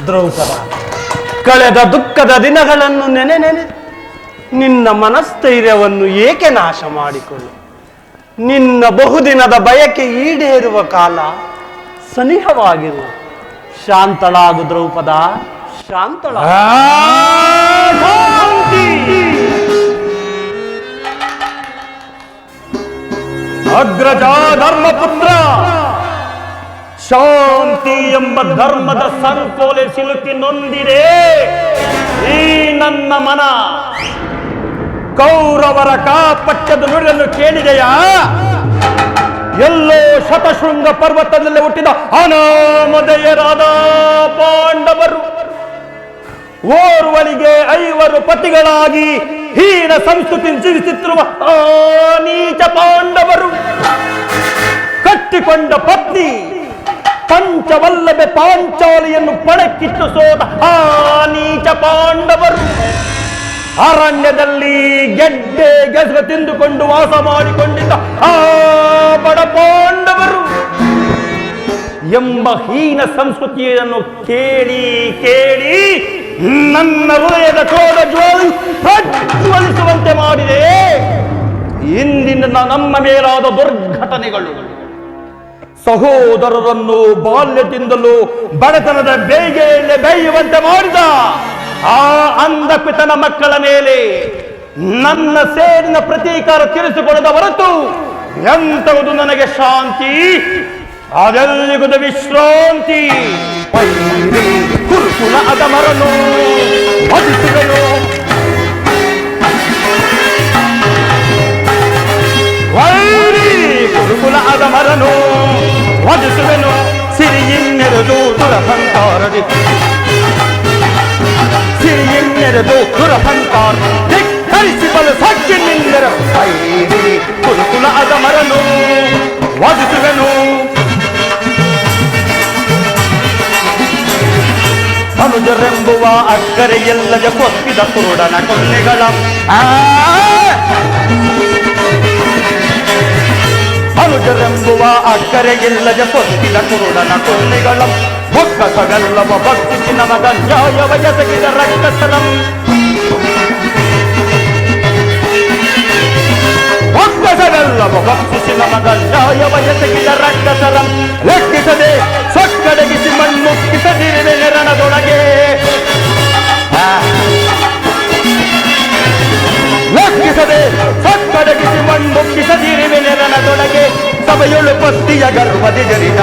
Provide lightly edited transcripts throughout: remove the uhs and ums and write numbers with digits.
ದ್ರೌಪದ, ಕಳೆದ ದುಃಖದ ದಿನಗಳನ್ನು ನೆನೆ ನಿನ್ನ ಮನಸ್ಥೈರ್ಯವನ್ನು ಏಕೆ ನಾಶ ಮಾಡಿಕೊಳ್ಳು. ನಿನ್ನ ಬಹುದಿನದ ಬಯಕೆ ಈಡೇರುವ ಕಾಲ ಸನಿಹವಾಗಿರು. ಶಾಂತಳಾಗು ದ್ರೌಪದ, ಶಾಂತಳಾಗು. ಅಗ್ರಜ ಧರ್ಮಪುತ್ರ, ಶಾಂತಿ ಎಂಬ ಧರ್ಮದ ಸಂಕೋಲೆ ಸಿಲುಕಿ ನೊಂದಿದೆ ಈ ನನ್ನ ಮನ. ಕೌರವರ ಕಾಪಟ್ಯದ ನುಡಿಯನ್ನು ಕೇಳಿದೆಯಾ? ಎಲ್ಲೋ ಶತಶೃಂಗ ಪರ್ವತದಲ್ಲಿ ಹುಟ್ಟಿದ ಅನಾಮಧೇಯರಾದ ಪಾಂಡವರು ಓರ್ವನಿಗೆ 5 ಪತಿಗಳಾಗಿ ಹೀನ ಸಂಸ್ಕೃತಿ ಜೀವಿಸುತ್ತಿರುವ ಆ ನೀಚ ಪಾಂಡವರು, ಕಟ್ಟಿಕೊಂಡ ಪತ್ನಿ ಪಂಚವಲ್ಲಭೆ ಪಾಂಚಾಲಿಯನ್ನು ಪಣಕ್ಕಿಟ್ಟು ಸೋತ ಆ ನೀಚ ಪಾಂಡವರು, ಅರಣ್ಯದಲ್ಲಿ ಗೆಡ್ಡೆ ಗೆಸಗ ತಿಂದುಕೊಂಡು ವಾಸ ಮಾಡಿಕೊಂಡಿದ್ದ ಆ ಬಡ ಪಾಂಡವರು ಎಂಬ ಹೀನ ಸಂಸ್ಕೃತಿಯನ್ನು ಕೇಳಿ ಕೇಳಿ ನನ್ನ ಹೃದಯದ ಕ್ರೋಧ ಜ್ವಾಲಿ ಪ್ರಜ್ವಲಿಸುವಂತೆ ಮಾಡಿದೆ ಇಂದಿನ ನಮ್ಮ ಮೇಲಾದ ದುರ್ಘಟನೆಗಳು. ಸಹೋದರರನ್ನು ಬಾಲ್ಯದಿಂದಲೂ ಬಡತನದ ಬೇಗೆಯಲ್ಲಿ ಬೇಯುವಂತೆ ಮಾಡಿದ ಆ ಅಂಧಪಿತನ ಮಕ್ಕಳ ಮೇಲೆ ನನ್ನ ಸೇರಿನ ಪ್ರತೀಕಾರ ತೀರಿಸಿಕೊಳ್ಳದ ಹೊರತು ಎಂತವುದು ನನಗೆ ಶಾಂತಿ, ಅದೆಲ್ಲಿಗುದ ವಿಶ್ರಾಂತಿ. ಕುರುಕುಲ ಅಧಮರನು ವಧಿಸುವೆನು, ಕುರುಕುಲ ಅಧಮರನು ವಧಿಸುವೆನು. ಸಿರಿಯಿನ್ನೆರೆದು ದುರಹಂಕಾರದಿ, ಸಿರಿಯಿನ್ನೆರೆದು ದುರಹಂಕಾರ ಧಿಕ್ಕರಿಸಿಬಲು ಸಾಕ್ಷಿ ನಿಂದರ ಕುರುಕುಲ ಅಧಮರನು ವಧಿಸುವೆನು. ಅನುಜರೆಂಬುವ ಅಕ್ಕರೆಯಲ್ಲದೆ ಕೊತ್ತಿದ ಕುರುಡನ ಕೊನ್ನೆಗಳ ಅನುಜರೆಂಬುವ ಅಕ್ಕರೆಯಿಲ್ಲದೆ ಕೊತ್ತಿದ ಕುರುಡನ ಕೊನ್ನೆಗಳ ಬೊಕ್ಕಸಗಲ್ಲವ ಭಕ್ತಿಸಿ ನಮಗ ನ್ಯಾಯವ ಎಸಗಿದ ರಕ್ತಸರಂ. ಬೊಕ್ಕಸಗಲ್ಲವ ಭಕ್ತಿಸಿ ನಮಗ ನ್ಯಾಯವ ಎಸಗಿದ ರಕ್ತಸರಂ. ಲೆಕ್ಕಿಸದೆ ಸೊಕ್ಕಡಗಿಸಿ ಮಣ್ಣುಕ್ಕಿಸದಿರುವೆ ನೆರಣದೊಳಗೆ, ಲೆಕ್ಕಿಸದೆ ಸೊಕ್ಕಡಗಿಸಿ ಮಣ್ಣುಕ್ಕಿಸದಿರುವೆ ನೆರಣದೊಳಗೆ. ಸಭೆಯೊಳು ಪತ್ತಿಯ ಗರ್ವದಿ ಜರಿದ,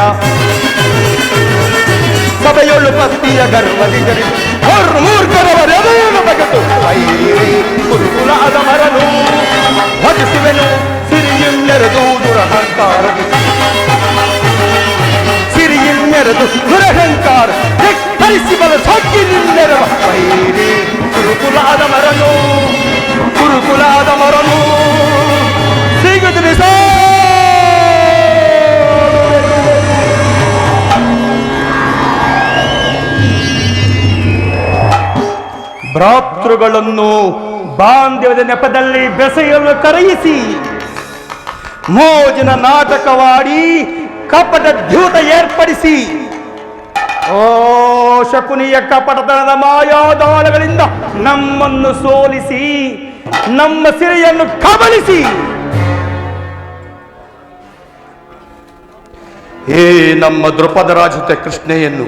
ಸಭೆಯೊಳು ಪತ್ತಿಯ ಗರ್ವದಿ ಜರಿದ ಮೂರ್ಖರವರೆಲ್ಲ ಬಗೆದು ಕುರುಕುಲ ಅಧಮರನು ವಧಿಸುವೆನು. ಸಿರಿಯಿನ್ನೆರೆದು ದುರಹಂಕಾರದಿ, ಸಿರಿಯಿನ್ನೆರೆದು ದುರಹಂಕಾರ ಧಿಕ್ಕರಿಸಿಬಲು ಸಾಕ್ಷಿ ನಿನ್ನೆರವ ಕುರುಕುಲ ಅಧಮರನು, ಕುರುಕುಲ ಅಧಮರನು ಸಿಗುತ್ತದೆ. ಭ್ರಾತೃಗಳನ್ನು ಬಾಂಧವ್ಯದ ನೆಪದಲ್ಲಿ ಬೆಸೆಯಲು ಕರೆಯಿಸಿ ಮೋಜಿನ ನಾಟಕವಾಡಿ ಕಪಟ ದ್ಯೂತ ಏರ್ಪಡಿಸಿ ಶಕುನಿಯ ಕಪಟತನದ ಮಾಯಾದಾಳಗಳಿಂದ ನಮ್ಮನ್ನು ಸೋಲಿಸಿ ನಮ್ಮ ಸಿರಿಯನ್ನು ಕಬಳಿಸಿ ನಮ್ಮ ದೃಪದ ರಾಜತೆ ಕೃಷ್ಣೆಯನ್ನು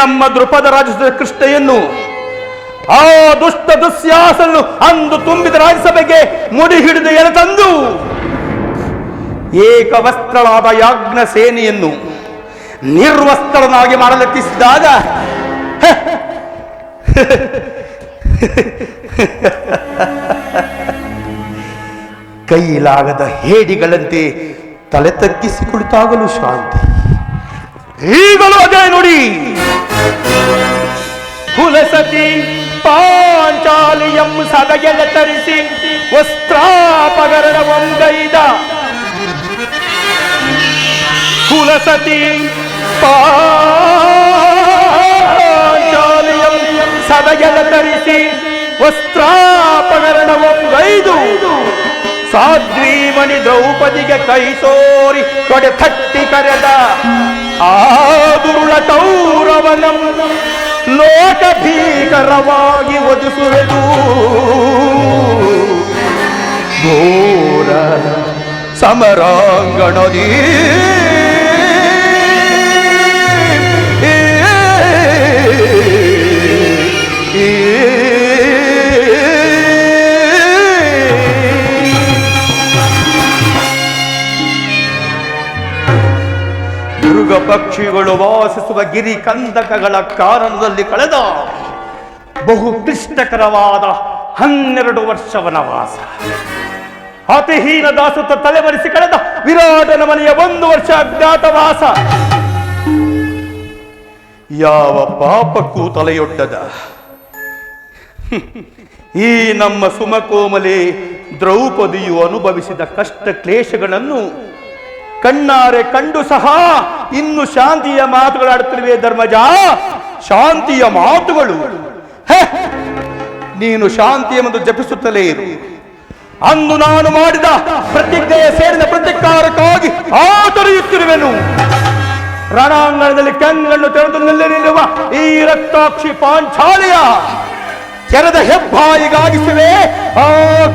ನಮ್ಮ ದೃಪದ ರಾಜತೆ ಕೃಷ್ಣೆಯನ್ನು ಆ ದುಷ್ಟ ದುಸ್ಯಾಸನ್ನು ಅಂದು ತುಂಬಿದ ರಾಜ್ಯಸಭೆಗೆ ಮುಡಿ ಹಿಡಿದು ಎಳೆತಂದು ಏಕವಸ್ತ್ರಳಾದ ಯಾಜ್ಞ ಸೇನೆಯನ್ನು ನಿರ್ವಸ್ತ್ರನಾಗಿ ಮಾಡಲೆತ್ತಿಸಿದಾಗ ಕೈಲಾಗದ ಹೇಡಿಗಳಂತೆ ತಲೆ ತಗ್ಗಿಸಿ ಕುಳಿತಾಗಲು ಶಾಂತಿ. ಈಗಲೂ ಅದೇ ನುಡಿ. ಕುಲಸತಿ ಪಾಂಚಾಲಿಯಂ ಸದಗೆಲ್ಲ ತರಿಸಿ ವಸ್ತ್ರಾಪಗರಣವಂಗೈದ ಕುಲಸತಿ ಪಾಂಚಾಲಿಯಂ ಸದಗೆಲ್ಲ ತರಿಸಿ ವಸ್ತ್ರಾಪಗರಣವಂಗೈದು ಸಾಧ್ವೀಮಣಿ ದ್ರೌಪದಿಗೆ ಕೈ ತೋರಿ ತೊಡೆ ತಟ್ಟಿ ಕರೆದ ಆ ದುರುಳ ಕೌರವನಂ ಲೋಕ ಭೀಕರವಾಗಿ ಒದಿಸುವೆದು ಘೋರ ಸಮರಾಂಗಣದಿ ಮೃಗ ಪಕ್ಷಿಗಳು ವಾಸಿಸುವ ಗಿರಿ ಕಂದಕಗಳ ಕಾರಣದಲ್ಲಿ ಕಳೆದ ಬಹು ಕ್ಲಿಷ್ಟಕರವಾದ 12 ವರ್ಷ ವನವಾಸ, ಅತಿಹೀನ ದಾಸತ್ವ ತಲೆಮರೆಸಿ ಕಳೆದ ವಿರಾಟನ ಮನೆಯ 1 ವರ್ಷ ಅಜ್ಞಾತವಾಸ, ಯಾವ ಪಾಪಕ್ಕೂ ತಲೆಯೊಡ್ಡದ ಈ ನಮ್ಮ ಸುಮಕೋಮಲೆ ದ್ರೌಪದಿಯು ಅನುಭವಿಸಿದ ಕಷ್ಟ ಕ್ಲೇಶಗಳನ್ನು ಕಣ್ಣಾರೆ ಕಂಡು ಸಹ ಇನ್ನು ಶಾಂತಿಯ ಮಾತುಗಳಾಡುತ್ತಿರುವೆ ಧರ್ಮಜ. ಶಾಂತಿಯ ಮಾತುಗಳು, ನೀನು ಶಾಂತಿಯನ್ನು ಜಪಿಸುತ್ತಲೇ ಇರು. ಅಂದು ನಾನು ಮಾಡಿದ ಪ್ರತಿಜ್ಞೆಯ ಸೇರಿದ ಪ್ರತಿಕಾರಕ್ಕಾಗಿ ಆತರಿಯುತ್ತಿರುವೆನು. ರಣಾಂಗಣದಲ್ಲಿ ಕಣ್ಣನ್ನು ತೆರೆದು ನಿಲ್ಲಲಿರುವ ಈ ರಕ್ತಾಕ್ಷಿ ಪಾಂಚಾಲಿಯ ಕೆರೆದ ಹೆಬ್ಬಾಯಿಗಾಗಿಸುವೆ ಆ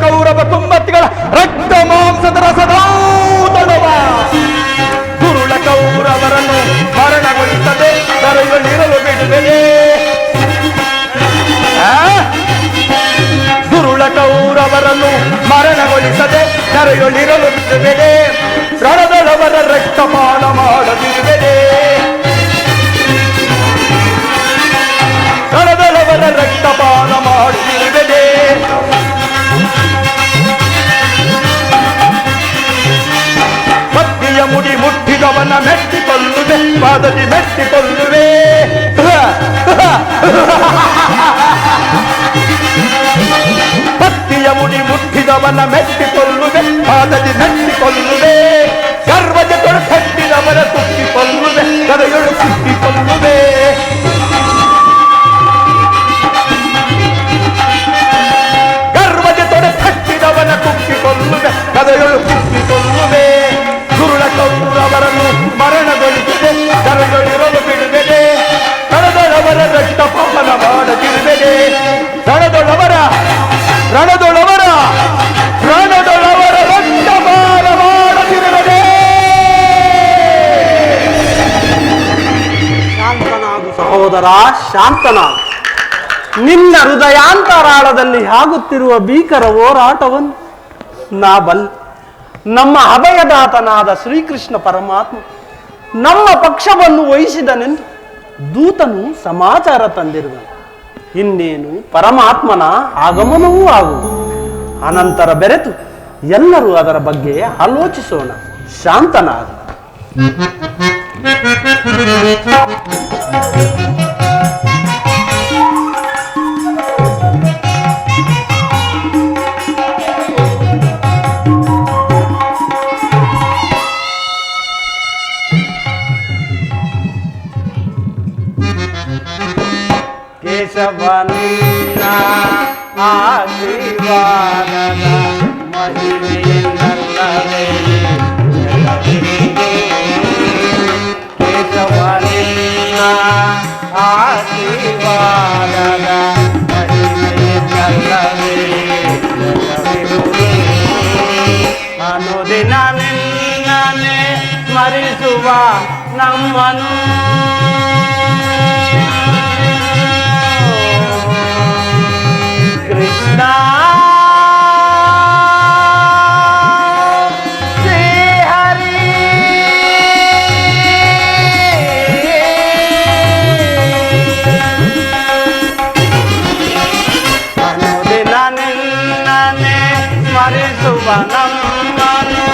ಕೌರವ ಕುಂಬತ್ತಿಗಳ ರಕ್ತ ಮಾಂಸದ ರಸದೌತಣವ. ದುರುಳ ಕೌರವರನ್ನು ಮರಣಗೊಳಿಸದೆ ಕರೆಯಲಿರಲು ಬಿಡುವೆಯೇ? ದುರುಳ ಕೌರವರನ್ನು ಮರಣಗೊಳಿಸದೆ ಕರೆಯಲಿರಲು ಬಿಡುವೆಯೇ? ರಣದಳವರ ರಕ್ತಪಾನ ಮಾಡದಿರುವೆಯೇ? ರಣದಳವರ ರಕ್ತಪಾನ ಮಾಡುತ್ತಿರುವೆಯೇ? ಪತ್ತಿಯ ಮುಡಿ ಮುಟ್ಟಿದವನ ಮೆಟ್ಟಿಕೊಳ್ಳುವೆ, ಪಾದದಿ ಮೆಟ್ಟಿಕೊಳ್ಳುವೆ. ಪತ್ತಿಯ ಮುಡಿ ಮುಟ್ಟಿದವನ ಮೆಟ್ಟಿಕೊಳ್ಳುವೆ, ಪಾದದಿ ಮೆಟ್ಟಿಕೊಳ್ಳುವೆ. ಗರ್ವದ ತೊಡೆ ಕಟ್ಟಿದವನ ಸುತ್ತಿಕೊಳ್ಳುವೆ, ಕರೆಯಳು ಸುತ್ತಿಕೊಳ್ಳುವೆ. ಕುಕ್ಕಿಕೊಳ್ಳುವೆ, ಕದೆಗಳು ಕುಕ್ಕಿಕೊಳ್ಳುವೆ. ದುರುಳ ಕೌರವರನ್ನು ಮರಣಗೊಳಿಸಿದೆ, ಕರೆಗಳಿರಲು ಬಿಡುವೆನೆ. ರಣದೊಳವರ ರಕ್ತಪಾನ ಮಾಡದಿರುವೆನೆ. ರಣದೊಳವರ ರಕ್ತಪಾನ ಮಾಡದಿರುವೆನೆ. ಶಾಂತನಾಗು ಸಹೋದರ, ಶಾಂತನಾಗು. ನಿನ್ನ ಹೃದಯಾಂತರಾಳದಲ್ಲಿ ಆಗುತ್ತಿರುವ ಭೀಕರ ಹೋರಾಟವನ್ನು ನಾ ಬಲ್ಲೆ. ನಮ್ಮ ಅಭಯದಾತನಾದ ಶ್ರೀಕೃಷ್ಣ ಪರಮಾತ್ಮ ನಮ್ಮ ಪಕ್ಷವನ್ನು ವಹಿಸಿದನೆಂದು ದೂತನು ಸಮಾಚಾರ ತಂದಿರುವನು. ಇನ್ನೇನು ಪರಮಾತ್ಮನ ಆಗಮನವೂ ಆಗುವುದು. ಅನಂತರ ಬೆರೆತು ಎಲ್ಲರೂ ಅದರ ಬಗ್ಗೆ ಆಲೋಚಿಸೋಣ. ಶಾಂತನಾಗ. ಕೇಶವನಿನ್ನ ಆಶೀರ್ವಾದದ ಮಹಿಮೆಯಿಂದಲ್ಲವೇ ಜಗವಿರುವುದು. ಕೇಶವನಿನ್ನ ಆಶೀರ್ವಾದದ ಮಹಿಮೆಯಿಂದಲ್ಲವೇ ಜಗವಿರುವುದು. ಅನುದಿನ ನಿನ್ನನ್ನೇ ಸ್ಮರಿಸುವ ನಮ್ಮನು ಕೃಷ್ಣ ಶ್ರೀಹರಿ ಅನುದಿನ ನಿನ್ನನ್ನೇ ಸ್ಮರಿಸುವ ನಮ್ಮನು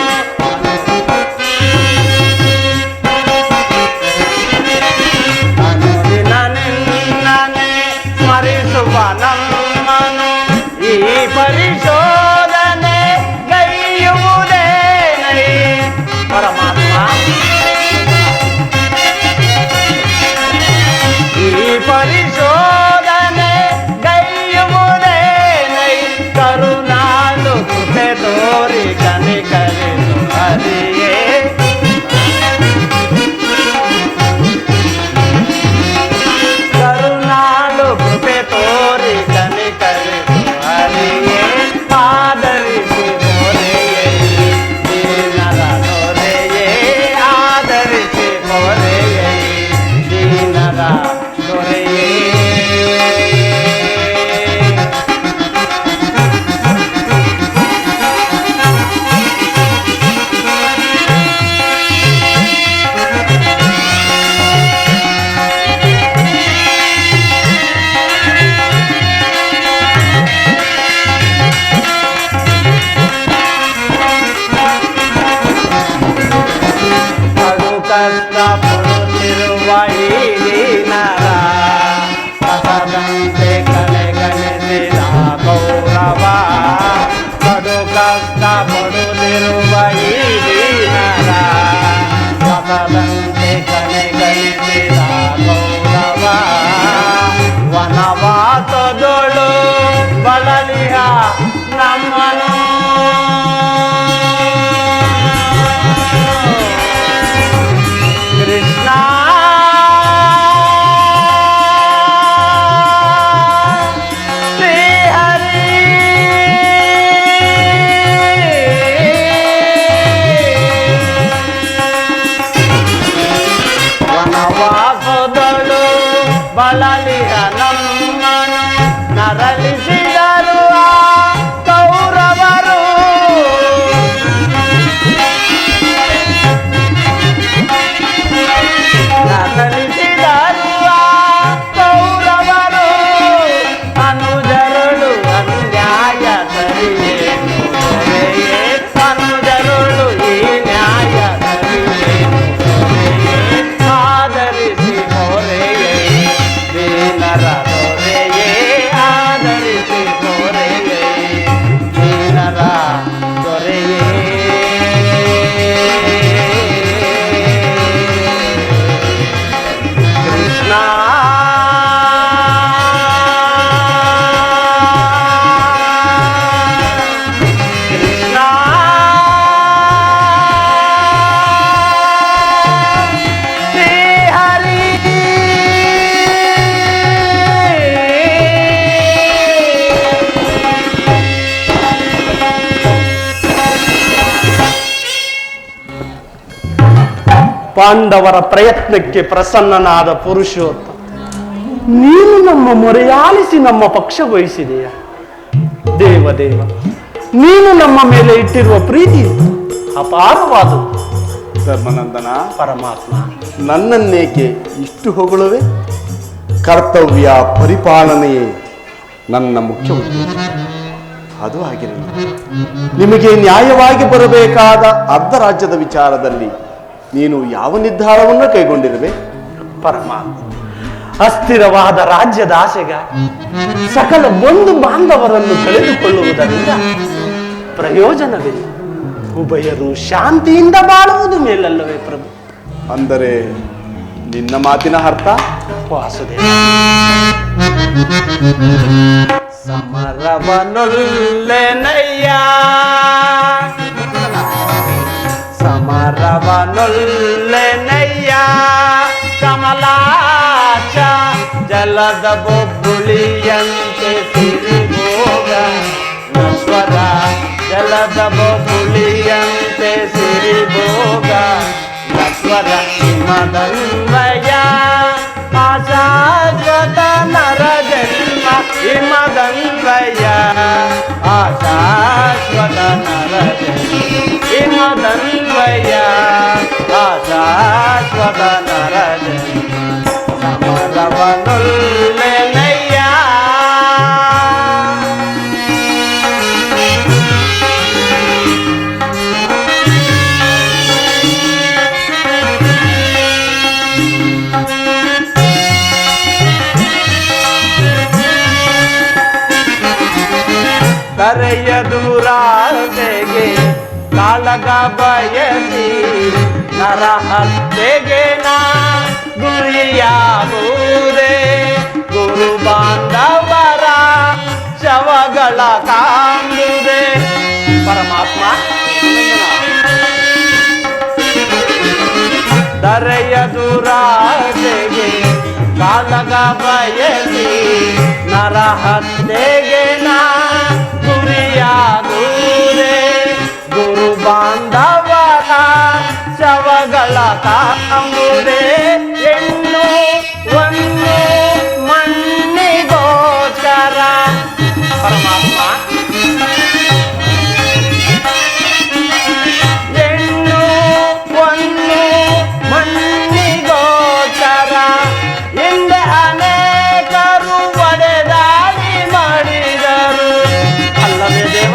ಅನುದಿನ ನಿನ್ನನ್ನೇ ಸ್ಮರಿಸುವ ನಮ್ಮನು ಈ ಪರಿಶೋಧನೆ ಗೈಯುವುದೇನೈ ಪರಮಾತ್ಮ ಈ ಪರಿಶೋಧನೆ ಗೈಯುವುದೇನೈ ಕರುಣಾಳು ಕೃಪೆ ತೋರಿ ಕನಿಕರಿಸು ಹರಿಯೇ ಕರುಣಾಳು ಕೃಪೆ ತೋರಿ ಕನಿಕರಿಸು ಹರಿಯೇ ಆದರಿಸಿ ದೊರೆಯೇ ದೀನರ ದೊರೆಯೇ ಆದರಿಸಿ ದೊರೆಯೇ ದೀನರ ದೊರೆಯೇ ಕಡು ಕಷ್ಟ ಪಡುತ್ತಿರುವ ಈ ದೀನರ ಕಸದಂತೆ ಕಲೆಗಣಿಸಿದ ಗೌರವ ಕಡು ಕಷ್ಟ ಪಡುತ್ತಿರುವ ಈ ದೀನರ ಕಸದಂತೆ ಕಲೆಗಣಿಸಿದ ಗೌರವ ವನವಾಸದೊಳು ಬಳಲಿಹ ನಮ್ಮನು ಕೃಷ್ಣ ಶ್ರೀಹರಿ ವನವಾಸದಳು ಬಳಲಿಹ ನಮ್ಮನು ನರಳಿಸಿದರು ಆ ಕೌರವರು ನರಳಿಸಿದರು ಆ ಕೌರವರು ಅನುಜರುಳು ಅನ್ಯಾಯ ಸರಿಯೇನು ದೊರೆಯೇ ಅನುಜರುಳು ಈ ನ್ಯಾಯ ಸರಿಯೇನು ದೊರೆಯೇ ಆದರಿಸಿ ಹೊರೆಯೇ ದೀನರ ದೊರೆಯೇ ಆದರಿಸಿ ಹೊರೆಯೇ ದೀನರ ದೊರೆಯೇ ಕೃಷ್ಣ ಕೃಷ್ಣ ಶ್ರೀಹರಿ ಪಾಂಡವರ ಪ್ರಯತ್ನಕ್ಕೆ ಪ್ರಸನ್ನನಾದ ಪುರುಷೋತ್ತಮ ನೀನು ನಮ್ಮ ಮೊರೆಯಾಲಿಸಿ ನಮ್ಮ ಪಕ್ಷ ವಹಿಸಿದೆಯ ದೇವದೇವ ನೀನು ನಮ್ಮ ಮೇಲೆ ಇಟ್ಟಿರುವ ಪ್ರೀತಿ ಅಪಾರವಾದುದು ಧರ್ಮನಂದನ, ಪರಮಾತ್ಮ ನನ್ನನ್ನೇಕೆ ಇಷ್ಟು ಹೊಗಳುವೆ? ಕರ್ತವ್ಯ ಪರಿಪಾಲನೆಯೇ ನನ್ನ ಮುಖ್ಯ ಉದ್ದೇಶ. ಅದು ಆಗಿರಲಿ. ನಿಮಗೆ ನ್ಯಾಯವಾಗಿ ಬರಬೇಕಾದ ಅರ್ಧ ರಾಜ್ಯದ ವಿಚಾರದಲ್ಲಿ ನೀನು ಯಾವ ನಿರ್ಧಾರವನ್ನು ಕೈಗೊಂಡಿರುವೆ? ಪರಮಾತ್ಮ ಅಸ್ಥಿರವಾದ ರಾಜ್ಯದ ಆಸೆಗಾಗಿ ಸಕಲ ಬಂಧು ಬಾಂಧವರನ್ನು ಕಳೆದುಕೊಳ್ಳುವುದರಿಂದ ಪ್ರಯೋಜನವಿಲ್ಲ. ಉಭಯರು ಶಾಂತಿಯಿಂದ ಬಾಳುವುದು ಮೇಲಲ್ಲವೇ ಪ್ರಭು? ಅಂದರೆ ನಿನ್ನ ಮಾತಿನ ಅರ್ಥ? ವಾಸುದೇವ ಸಮರವನೊಲ್ಲೆನಯ್ಯ ಸಮರವನೊಲ್ಲೆನಯ್ಯ ಕಮಲಾಕ್ಷ ಜಲದ ಬೊಬ್ಬುಳಿಯಂತೆ ಸಿರಿಭೋಗ ನಶ್ವರ ಜಲದ ಬೊಬ್ಬುಳಿಯಂತೆ ಸಿರಿಭೋಗ ನಶ್ವರ ಹಿಮದನ್ವಯ ಆಶಾಶ್ವತ ನರ ಜನ್ಮ ಹಿಮದನ್ವಯ ಆಶಾಶ್ವತ ನರ ಜನ್ಮ ಹಿಮದನ್ವಯ ಆಶಾಶ್ವತ ನರ ಜನ್ಮ ಸಮರವನೊಲ್ಲೆನಯ್ಯ ಕರೆಯ ದೂರಾಟೆಗೆ ಕಾಳಗ ಬಯಸಿ ನರ ಹತ್ಯೆಗೆ ನಾ ಗುರಿಯಾಗುವುದೇ ಗುರು ಬಾಂಧವರ ಶವಗಳ ಕಾಂಬುದೇ ಪರಮಾತ್ಮ ದರೆಯ ದುರಾಟೆಗೆ ಕಾಳಗ ಬಯಸಿ ನರ ಹತ್ಯೆಗೆ ನಾ ಗುರಿಯಾಗುವುದೇ ಗುರು ಬಾಂಧವರ ಶವಗಳ ಕಾಂಬುದೇ ಹೆಣ್ಣು ಒಂದು ಮಣ್ಣಿಗೋಚರ ಪರಮಾತ್ಮ ಹೆಣ್ಣು ಒಂದು ಮಣ್ಣಿಗೋಚರ ಹಿಂದೆ ಅನೇಕರು ಒಡೆದಾಡಿ ಮಾಡಿದರು ಅಲ್ಲವೇ ದೇವ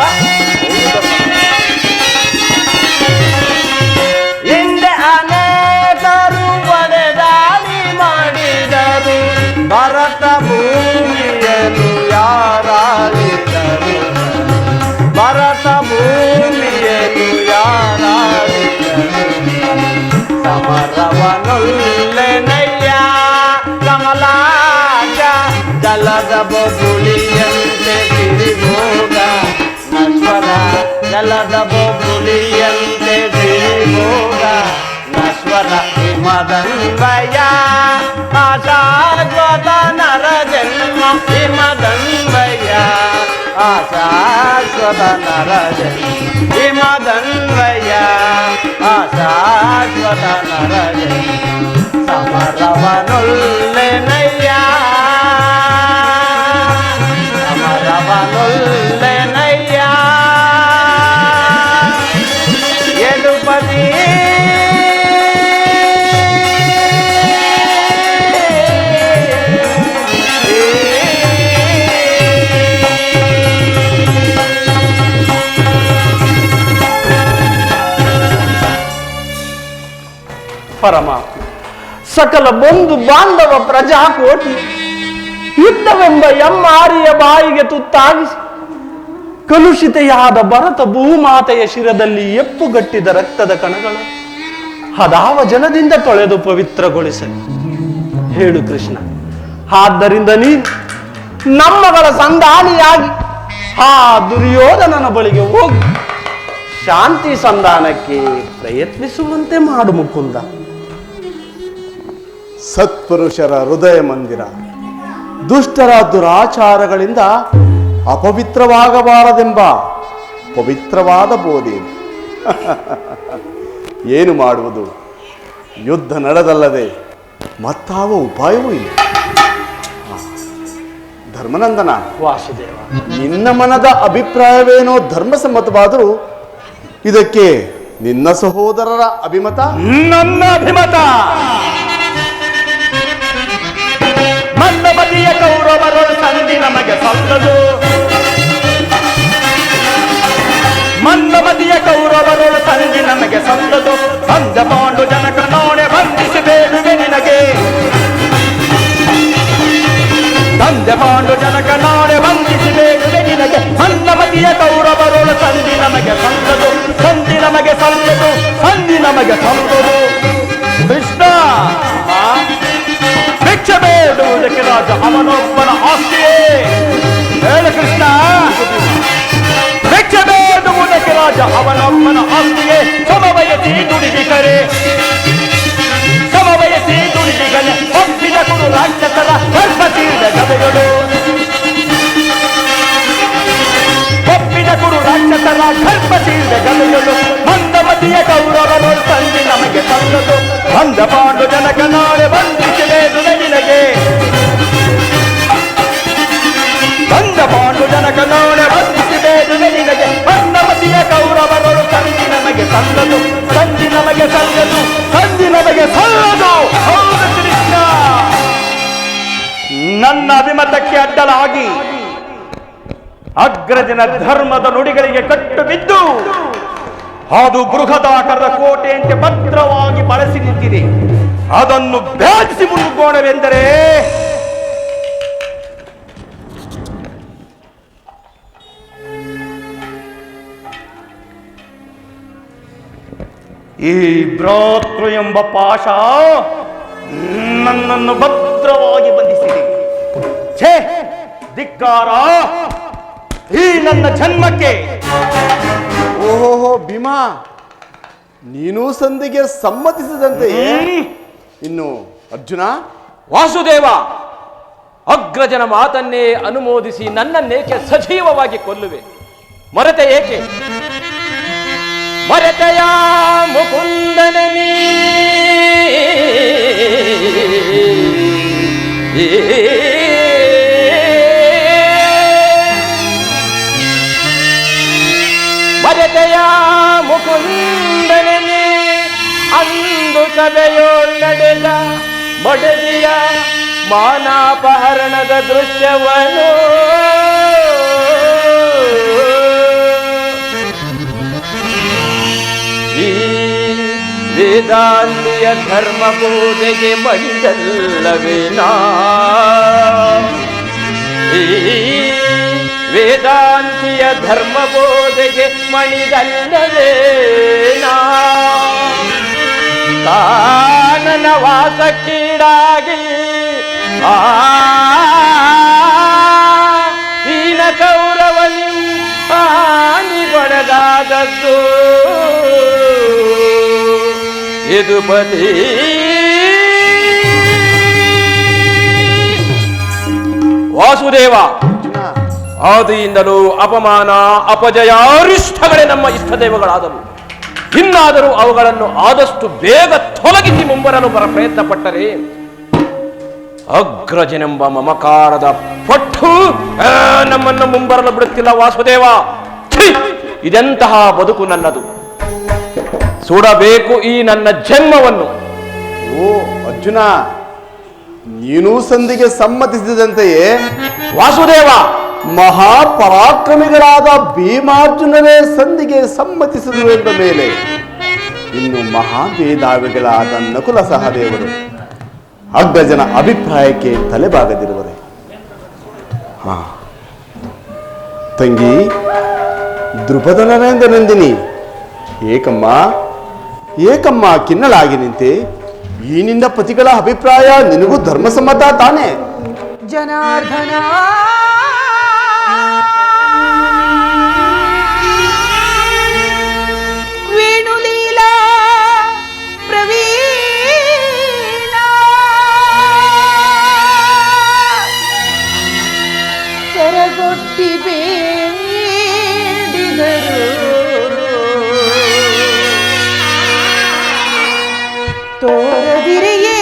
ಹಿಂದೆ ಅನೇಕರು ಒಡೆದಾಡಿ ಮಾಡಿದರು ಭರತ ಭೂಮಿಯನ್ನು ಯಾರಾಳಿದರು ಭರತ ಭೂಮಿಯನ್ನು ಯಾರಾಳಿದರು ಸಮರವನೊಲ್ಲೆನಯ್ಯ ಕಮಲಾಕ್ಷ ಜಲದ ಬೊಬ್ಬುಳಿಯಂತೆ ಸಿರಿಭೋಗ ನಶ್ವರ ಜಲದ ಬೊಬ್ಬುಳಿಯಂತೆ ಸಿರಿಭೋಗ ನಶ್ವರ ಹಿಮದನ್ವಯ ಆಶಾಶ್ವತ ನರ ಜನ್ಮ ಹಿಮದನ್ವಯ ಆಶಾಶ್ವತ ನರ ಜನ್ಮ ಹಿಮದನ್ವಯ ಆಶಾಶ್ವತ ನರ ಜನ್ಮ ಸಮರವನೊಲ್ಲೆನಯ್ಯ ಸಮರವನೊಲ್ಲೆನಯ್ಯ ಯದುಪತಿ ಪರಮಾತ್ಮ ಸಕಲ ಬಂಧು ಬಾಂಧವ ಪ್ರಜಾಕೋಟಿ ಯುದ್ಧವೆಂಬ ಎಮ್ಮಾರಿಯ ಬಾಯಿಗೆ ತುತ್ತಾಗಿಸಿ ಕಲುಷಿತೆಯಾದ ಭರತ ಭೂಮಾತೆಯ ಶಿರದಲ್ಲಿ ಎಪ್ಪುಗಟ್ಟಿದ ರಕ್ತದ ಕಣಗಳು ಹದಾವ ಜಲದಿಂದ ತೊಳೆದು ಪವಿತ್ರಗೊಳಿಸಲಿ. ಹೇಳು ಕೃಷ್ಣ, ಆದ್ದರಿಂದ ನೀನು ನಮ್ಮಗಳ ಸಂಧಾನಿಯಾಗಿ ಆ ದುರ್ಯೋಧನನ ಬಳಿಗೆ ಹೋಗಿ ಶಾಂತಿ ಸಂಧಾನಕ್ಕೆ ಪ್ರಯತ್ನಿಸುವಂತೆ ಮಾಡು ಮುಕುಂದ. ಸತ್ಪುರುಷರ ಹೃದಯ ಮಂದಿರ ದುಷ್ಟರ ದುರಾಚಾರಗಳಿಂದ ಅಪವಿತ್ರವಾಗಬಾರದೆಂಬ ಪವಿತ್ರವಾದ ಬೋಧೆ. ಏನು ಮಾಡುವುದು? ಯುದ್ಧ ನಡೆದಲ್ಲದೆ ಮತ್ತಾವ ಉಪಾಯವೂ ಇಲ್ಲ. ಧರ್ಮನಂದನ, ವಾಸುದೇವ, ನಿನ್ನ ಮನದ ಅಭಿಪ್ರಾಯವೇನೋ ಧರ್ಮಸಮ್ಮತವಾದರೂ ಇದಕ್ಕೆ ನಿನ್ನ ಸಹೋದರರ ಅಭಿಮತ? ನನ್ನ ಅಭಿಮತ ಮಂದಮತಿಯ ಕೌರವರು ಸಂಧಿ ನಮಗೆ ಸಲ್ಲದು. ಮಂದಮತಿಯ ಕೌರವರು ಸಂಧಿ ನಮಗೆ ಸಲ್ಲದು. ಸಂಜ ಪಾಂಡು ಜನಕ ನೋಡೆ ಬಂಧಿಸಿ ಬೇಡುವೆ ನಿನಗೆ. ಸಂಜ ಪಾಂಡು ಜನಕ ನೋಡೆ ಬಂಧಿಸಿ ಬೇಡುವೆ ನಿನಗೆ. ಮಂದಮತಿಯ ಕೌರವರು ಸಂಧಿ ನಮಗೆ ಸಲ್ಲದು. ಸಂಧಿ ನಮಗೆ ಸಲ್ಲದು. ಸಂಧಿ ನಮಗೆ ಸಲ್ಲದು. ಕೃಷ್ಣ ಭಿಕ್ಷೆ ಬೇಡುವುದಕ್ಕೆ ರಾಜ ಅವನೊಬ್ಬನ ಆಸ್ತಿಯೇ. ಹೇಳ ಕೃಷ್ಣ. ಮೆಚ್ಚಬೇಡುವುದಕ್ಕೆ ರಾಜ ಅವನೊಬ್ಬನ ಆಸ್ತಿಗೆ ಸಮವಯಸಿ ದುಡಿದಿಕರೆ, ಸಮವಯಸಿ ದುಡಿದಿಗನೆ ಒಪ್ಪಿದ ಕುರು ರಾಕ್ಷಸರ ಗರ್ಭ ತೀರ್ದ ಗದೆಗಳು, ಒಪ್ಪಿದ ಕುರು ರಾಕ್ಷಸರ ಗರ್ಭ ತೀರ್ದ ಗದೆಗಳು. ಮಂದಮತಿಯ ಕೌರವನು ತಂದಿ ನಮಗೆ ತಂದದು, ಮಂದ ಪಾಂಡು ಜನಕ ನಾಳೆ ಬಂಧಿಸಿದೆ ದುರಗಿನಗೆ. ಮಂದ ಪಾಂಡು ಜನಕ ನಾಳೆ ಬಂಧಿಸಿದೆ ದುರಗಿನಗೆ. ಮಂದಮತಿಯ ಕೌರವನು ತಂದಿ ನಮಗೆ ತಂದದು, ತಂದಿ ನಮಗೆ ತಂದದು, ತಂದಿ ನಮಗೆ ಸಲ್ಲದು. ಹೌದು ಕೃಷ್ಣ, ನನ್ನ ಅಭಿಮತಕ್ಕೆ ಅಡ್ಡಲಾಗಿ ಅಗ್ರಜನ ಧರ್ಮದ ನುಡಿಗಳಿಗೆ ಕಟ್ಟು ಬಿದ್ದು ಅದು ಬೃಹದಾಕಾರದ ಕೋಟೆಯಂತೆ ಭದ್ರವಾಗಿ ಬಳಸಿ ನಿಂತಿದೆ. ಅದನ್ನು ಭೇದಿಸಿ ಮುನ್ನುಗೋಣವೆಂದರೆ ಈ ಭ್ರಾತೃ ಎಂಬ ಪಾಶ ನನ್ನನ್ನು ಭದ್ರವಾಗಿ ಬಂಧಿಸಿದೆ. ಛೇ ಧಿಕ್ಕಾರ ಈ ನನ್ನ ಜನ್ಮಕ್ಕೆ. ಓಹೋ ಭೀಮಾ, ನೀನು ಸಂಧಿಗೆ ಸಮ್ಮತಿಸಿದಂತೆಯೇ. ಇನ್ನು ಅರ್ಜುನ? ವಾಸುದೇವ, ಅಗ್ರಜನ ಮಾತನ್ನೇ ಅನುಮೋದಿಸಿ ನನ್ನನ್ನೇಕೆ ಸಜೀವವಾಗಿ ಕೊಲ್ಲುವೆ? ಮರೆತೆ ಏಕೆ? ಮರೆತೆಯ ಮುಕುಂದನ ನೀ ಮರೆತೆಯ ಮುಕುಂದನ ನೀ ಅಂದು ಸಭೆಯೋಳ್ ನಡೆದ ಮಡದಿಯ ಮಾನಾಪಹರಣದ ದೃಶ್ಯವನ್ನು ಈ ವೇದಾಂತಿಯ ಧರ್ಮ ಬೋಧೆಗೆ ಮಣಿದಲ್ಲವೇನಾ? ಈ ವೇದಾಂತಿಯ ಧರ್ಮ ಬೋಧೆಗೆ ಮಣಿದಲ್ಲವೇನಾ? ಕಾನನ ವಾಸಕ್ಕೀಡಾಗಿ ಈನ ಕೌರವನಿ ಹಾನಿಗೊಳಗಾದದ್ದು ಯದುಪತಿ. ವಾಸುದೇವ, ಆದಿಯಿಂದಲೂ ಅಪಮಾನ ಅಪಜಯ ಅರಿಷ್ಟಗಳೇ ನಮ್ಮ ಇಷ್ಟದೇವಗಳಾದವು. ಇನ್ನಾದರೂ ಅವುಗಳನ್ನು ಆದಷ್ಟು ಬೇಗ ತೊಲಗಿಸಿ ಮುಂಬರಲು ಪ್ರಯತ್ನ ಪಟ್ಟರೆ ಅಗ್ರಜನೆಂಬ ಮಮಕಾರದ ಪಟ್ಟು ನಮ್ಮನ್ನು ಮುಂಬರಲು ಬಿಡುತ್ತಿಲ್ಲ. ವಾಸುದೇವ, ಇದೆಂತಹ ಬದುಕು ನನ್ನದು. ಸುಡಬೇಕು ಈ ನನ್ನ ಜನ್ಮವನ್ನು. ಓ ಅರ್ಜುನ, ನೀನು ಸಂಧಿಗೆ ಸಮ್ಮತಿಸಿದಂತೆಯೇ. ವಾಸುದೇವ, ಮಹಾಪರಾಕ್ರಮಿಗಳಾದ ಭೀಮಾರ್ಜುನರೇ ಸಂಧಿಗೆ ಸಮ್ಮತಿಸಿದರು ಎಂದ ಮೇಲೆ ಇನ್ನು ಮಹಾಭೇದಾವಿಗಳಾದ ನಕುಲ ಸಹದೇವರು ಅಗ್ರಜನ ಅಭಿಪ್ರಾಯಕ್ಕೆ ತಲೆಬಾಗದಿರುವರೆ. ತಂಗಿ ದ್ರುಪದನರೇಂದ್ರನಂದಿನಿ, ಏಕಮ್ಮ ಏಕಮ್ಮ ಕಿನ್ನಲಾಗಿ ನಿಂತೆ? ಈ ನಿನ್ನ ಪತಿಗಳ ಅಭಿಪ್ರಾಯ ನಿನಗೂ ಧರ್ಮಸಮ್ಮತ ತಾನೇ? ಜನಾರ್ದನ, ವೇಣುಲೀಲಾ ಪ್ರವೀಣ, ಸರಗೊಟ್ಟಿ ಬೇಡಿದರು ತೋರದಿರೆಯೇ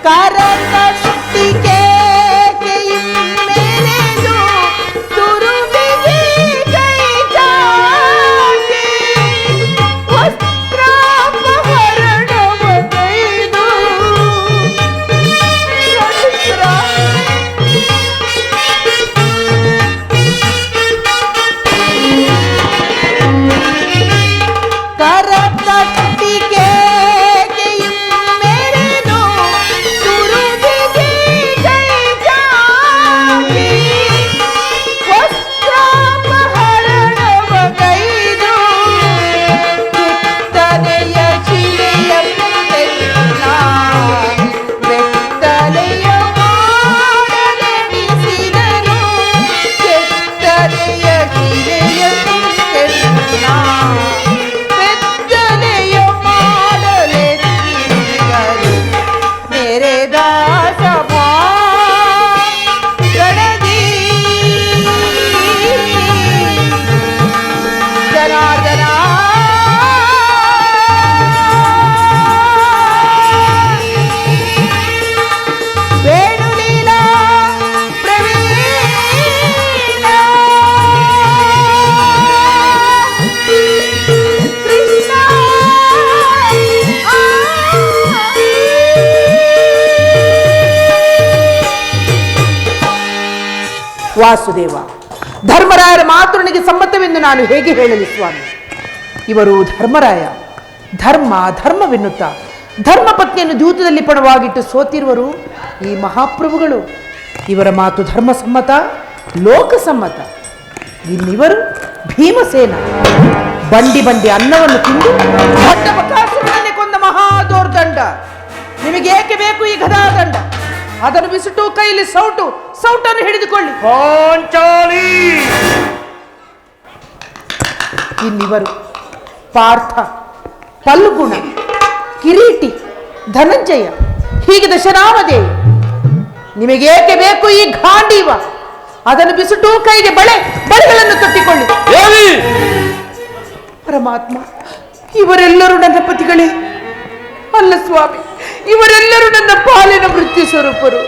ಕರಕಟ್ಟಿಗೆ ಮೇಲೆದು ತುರುಬಿಗೆ ಕೈ ಚಾಚಿ ವಸ್ತ್ರಾಪಹರಣವ ಕೈದು ಕರಕಟ್ಟಿಗೆ ಮೇಲೆದು ತುರುಬಿಗೆ ಕೈ ಚಾಚಿ ವಸ್ತ್ರಾಪಹರಣವ ಕೈದು ಕಿತ್ತನೆಯ ಶಿಲೆಯ ಪುಟ್ಟೆನ್ನ ಬೆತ್ತಲೆಯ ಮಾಡಲೆಣಿಸಿದನು ಕೆತ್ತನೆಯ ಶಿಲೆಯ ಪುಟ್ಟೆನ್ನ ಬೆತ್ತಲೆಯ ಮಾಡಲೆಣಿಸಿದನು ಮೇರೆ ದಾಸ ಗಣದಿ ಜನಾರ್ದನ ವೇಣುಲೀಲಾ ಪ್ರವೀಣ ಕೃಷ್ಣ ವಾಸುದೇವ, ಧರ್ಮರಾಯರ ಮಾತು ನನಗೆ ಸಮ್ಮತವೆಂದು ನಾನು ಹೇಗೆ ಹೇಳಲಿ ಸ್ವಾಮಿ? ಇವರು ಧರ್ಮರಾಯ ಧರ್ಮವೆನ್ನುತ್ತಾ ಧರ್ಮಪತ್ನಿಯನ್ನು ದೂತದಲ್ಲಿ ಪಣವಾಗಿಟ್ಟು ಸೋತಿರುವರು ಈ ಮಹಾಪ್ರಭುಗಳು. ಇವರ ಮಾತು ಧರ್ಮಸಮ್ಮತ, ಲೋಕಸಮ್ಮತ. ಇನ್ನಿವರು ಭೀಮಸೇನ, ಬಂಡಿ ಅನ್ನವನ್ನು ತಿಂದು ದೊಡ್ಡ ಬಕಾಸುರನನ್ನೇ ಕೊಂದ ಮಹಾದೋರ್ದಂಡ. ನಿಮಗೇಕೆ ಬೇಕು ಈ ಗದಾದಂಡ? ಅದನ್ನು ಬಿಸಿಟು ಕೈಲಿ ಸೌಟನ್ನು ಹಿಡಿದುಕೊಳ್ಳಿ. ಪಾಂಚಾಲಿ ಇನ್ನಿವರು ಪಾರ್ಥ, ಪಲ್ಗುಣ, ಕಿರೀಟಿ, ಧನಂಜಯ, ಹೀಗೆ ದಶನಾಮದೇವಿ. ನಿಮಗೇಕೆ ಬೇಕು ಈ ಗಾಂಡೀವ? ಅದನ್ನು ಬಿಸಿಟು ಕೈಗೆ ಬಳೆಗಳನ್ನು ತೊಟ್ಟಿಕೊಳ್ಳಿ. ಪರಮಾತ್ಮ, ಇವರೆಲ್ಲರೂ ನನ್ನ ಪತಿಗಳೇ ಅಲ್ಲ ಸ್ವಾಮಿ, ಇವರೆಲ್ಲರೂ ನನ್ನ ಪಾಲಿನ ಮೃತ್ಯು ಸ್ವರೂಪರು.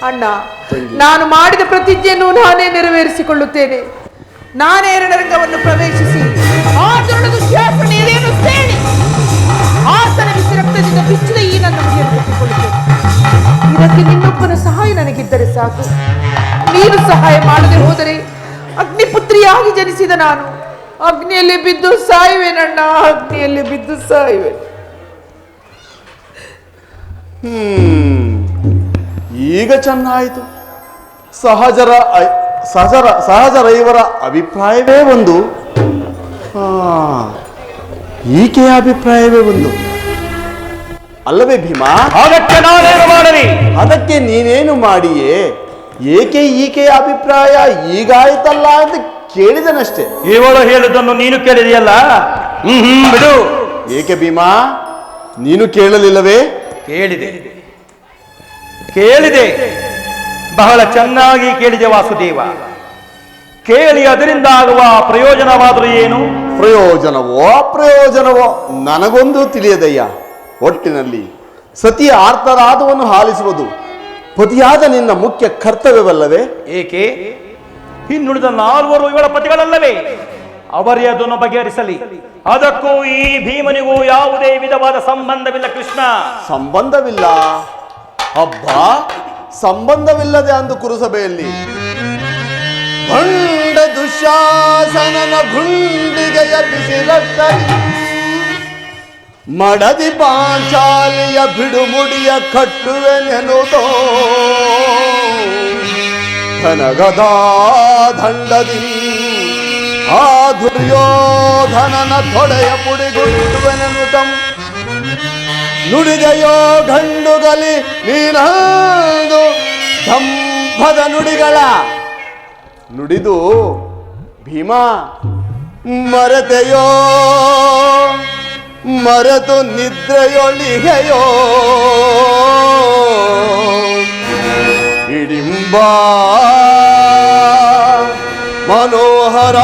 ಅಣ್ಣ, ನಾನು ಮಾಡಿದ ಪ್ರತಿಜ್ಞೆಯನ್ನು ನಾನೇ ನೆರವೇರಿಸಿಕೊಳ್ಳುತ್ತೇನೆ. ನಾನೇ ರಣರಂಗವನ್ನು ಪ್ರವೇಶಿಸಿ ಆತನ ದುಶ್ಯಾಸನ ಎದೆಯನ್ನು ಸೇರಿ ಆತನ ಬಿಸಿ ರಕ್ತದಿಂದ ಬಿಚ್ಚಿದ ಈ ನನ್ನ ಮುಡಿಯನ್ನು ಕಟ್ಟಿಕೊಳ್ಳುತ್ತೇನೆ. ಇದಕ್ಕೆ ನಿನ್ನೊಬ್ಬನ ಸಹಾಯ ನನಗಿದ್ದರೆ ಸಾಕು. ನೀನು ಸಹಾಯ ಮಾಡದೆ ಹೋದರೆ ಅಗ್ನಿಪುತ್ರಿಯಾಗಿ ಜನಿಸಿದ ನಾನು ಅಗ್ನಿಯಲ್ಲಿ ಬಿದ್ದು ಸಾಯುವೆನಣ್ಣ, ಅಗ್ನಿಯಲ್ಲಿ ಬಿದ್ದು ಸಾಯುವೆ. ಈಗ ಚೆನ್ನಾಯಿತು. ಸಹಜರ ಇವರ ಅಭಿಪ್ರಾಯವೇ ಒಂದು, ಈಕೆಯ ಅಭಿಪ್ರಾಯವೇ ಒಂದು ಅಲ್ಲವೇ ಭೀಮಾ? ಅದಕ್ಕೆ ನಾನೇನು ಮಾಡಲಿ? ಅದಕ್ಕೆ ನೀನೇನು ಮಾಡಿಯೇ? ಏಕೆ ಈಕೆಯ ಅಭಿಪ್ರಾಯ ಈಗಾಯ್ತಲ್ಲ ಅಂತ ಕೇಳಿದನಷ್ಟೇ. ಇವಳು ಹೇಳುವುದನ್ನು ನೀನು ಕೇಳಿದೆಯಲ್ಲ? ಬಿಡು. ಏಕೆ ಭೀಮಾ, ನೀನು ಕೇಳಲಿಲ್ಲವೇ? ಕೇಳಿದೆ, ಬಹಳ ಚೆನ್ನಾಗಿ ಕೇಳಿದೆ ವಾಸುದೇವ. ಕೇಳಿ ಅದರಿಂದ ಆಗುವ ಪ್ರಯೋಜನವಾದರೂ ಏನು? ಪ್ರಯೋಜನವೋ ಅಪ್ರಯೋಜನವೋ ನನಗೊಂದು ತಿಳಿಯದಯ್ಯ. ಒಟ್ಟಿನಲ್ಲಿ ಸತಿಯ ಆರ್ತರಾದವನ್ನು ಆಲಿಸುವುದು ಪತಿಯಾದ ನಿನ್ನ ಮುಖ್ಯ ಕರ್ತವ್ಯವಲ್ಲವೇ? ಏಕೆ? ಇನ್ನುಳಿದ 4 ಇವಳ ಪತಿಗಳಲ್ಲವೇ? ಅವರೇ ಅದನ್ನು ಬಗೆಹರಿಸಲಿ. ಅದಕ್ಕೂ ಈ ಭೀಮನಿಗೂ ಯಾವುದೇ ವಿಧವಾದ ಸಂಬಂಧವಿಲ್ಲ ಕೃಷ್ಣ. ಸಂಬಂಧವಿಲ್ಲ? ಹಬ್ಬ ಸಂಬಂಧವಿಲ್ಲದೆ ಅಂದು ಕುರುಸಭೆಯಲ್ಲಿ ಭಂಡ ದುಶ್ಯಾಸನನ ಗುಂಡಿಗೆಯ ಬಿಸಿಲತ್ತರಿ ಮಡದಿ ಪಾಂಚಾಲಿಯ ಬಿಡುಮುಡಿಯ ಕಟ್ಟುವೆನೆನುದೋ ಘನಗದಾ ದಂಡದಿ ಆ ದುರ್ಯೋಧನನ ತೊಡೆಯ ಪುಡಿಗುಟ್ಟುವೆನೆನುತಂ ನುಡಿದೆಯೋ ಗಂಡುಗಲಿ ನೀನಂದು ದಂಭದ ನುಡಿಗಳ ನುಡಿದು ಭೀಮಾ ಮರೆತೆಯೋ ಮರೆತು ನಿದ್ರೆಯೊಳಿಗೆಯೋ ಇಡಿಂಬ ಮನೋಹರ